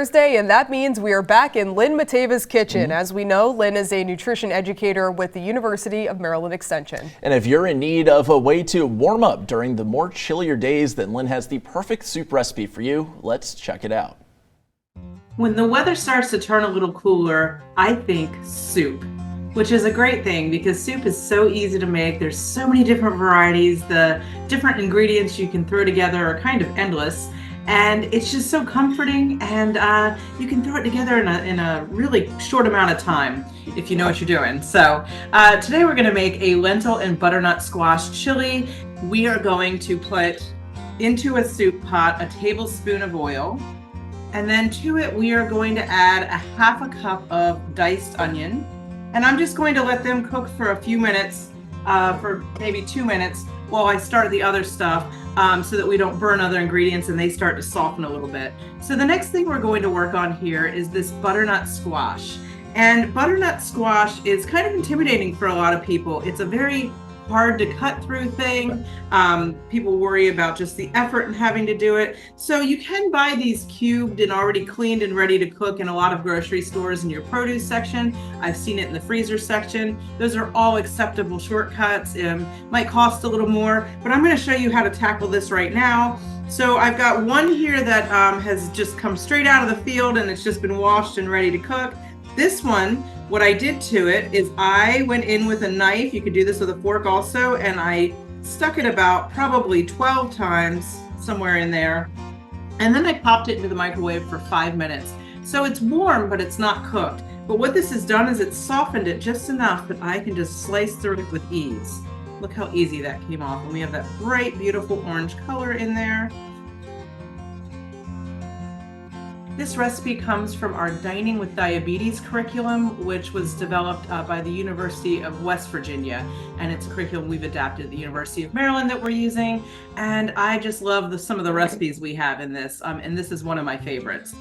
Thursday, and that means we are back in Lynn Matava's kitchen. As we know, Lynn is a nutrition educator with the University of Maryland Extension. And if you're in need of a way to warm up during the more chillier days, then Lynn has the perfect soup recipe for you. Let's check it out. When the weather starts to turn a little cooler, I think soup, which is a great thing because soup is so easy to make. There's so many different varieties. The different ingredients you can throw together are kind of endless. And it's just so comforting, and you can throw it together in a really short amount of time if you know what you're doing. So today we're going to make a lentil and butternut squash chili. We are going to put into a soup pot a tablespoon of oil, and then to it we are going to add a half a cup of diced onion. And I'm just going to let them cook for a few minutes, for maybe 2 minutes, while I start the other stuff. So that we don't burn other ingredients and they start to soften a little bit. So the next thing we're going to work on here is this butternut squash. And butternut squash is kind of intimidating for a lot of people. It's a very hard to cut through thing. People worry about just the effort in having to do it. So you can buy these cubed and already cleaned and ready to cook in a lot of grocery stores in your produce section. I've seen it in the freezer section. Those are all acceptable shortcuts. Might cost a little more, but I'm going to show you how to tackle this right now. So I've got one here that has just come straight out of the field and it's just been washed and ready to cook. This one, what I did to it is I went in with a knife, you could do this with a fork also, and I stuck it about probably 12 times, somewhere in there. And then I popped it into the microwave for 5 minutes. So it's warm, but it's not cooked. But what this has done is it's softened it just enough that I can just slice through it with ease. Look how easy that came off. And we have that bright, beautiful orange color in there. This recipe comes from our Dining with Diabetes curriculum, which was developed by the University of West Virginia. And it's a curriculum we've adapted at the University of Maryland that we're using. And I just love some of the recipes we have in this. And this is one of my favorites.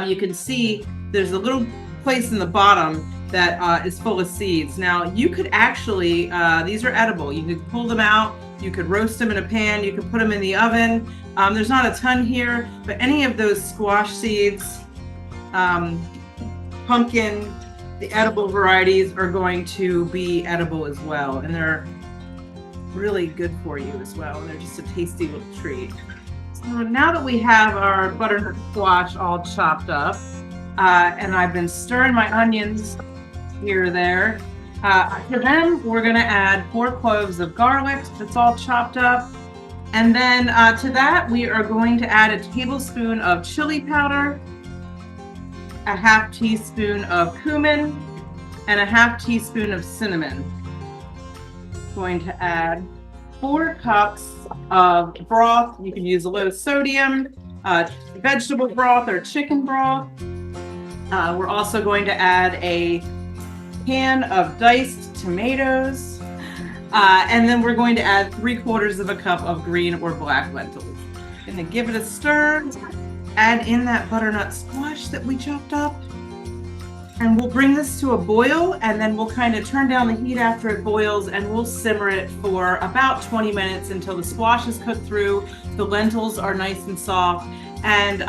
You can see there's a little place in the bottom that is full of seeds. Now you could actually, these are edible. You could pull them out. You could roast them in a pan. You could put them in the oven. There's not a ton here, but any of those squash seeds, pumpkin, the edible varieties are going to be edible as well. And they're really good for you as well. And they're just a tasty little treat. So now that we have our butternut squash all chopped up, and I've been stirring my onions here or there, to them we're going to add 4 cloves of garlic that's all chopped up. And then to that, we are going to add a tablespoon of chili powder, a half teaspoon of cumin, and a half teaspoon of cinnamon. Going to add 4 cups of broth. You can use a low sodium, vegetable broth or chicken broth. We're also going to add a can of diced tomatoes. And then we're going to add 3/4 cup of green or black lentils. Gonna give it a stir, add in that butternut squash that we chopped up, and we'll bring this to a boil, and then we'll kind of turn down the heat after it boils, and we'll simmer it for about 20 minutes until the squash is cooked through, the lentils are nice and soft, and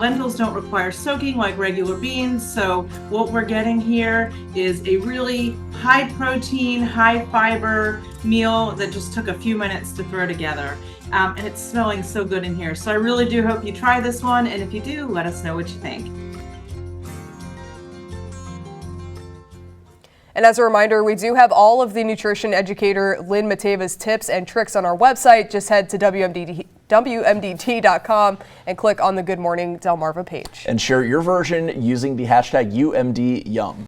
lentils don't require soaking like regular beans, so what we're getting here is a really high protein, high fiber meal that just took a few minutes to throw together. And it's smelling so good in here. So I really do hope you try this one, and if you do, let us know what you think. And as a reminder, we do have all of the nutrition educator Lynn Matava's tips and tricks on our website. Just head to WMDT.com and click on the Good Morning Delmarva page. And share your version using the hashtag UMDYum.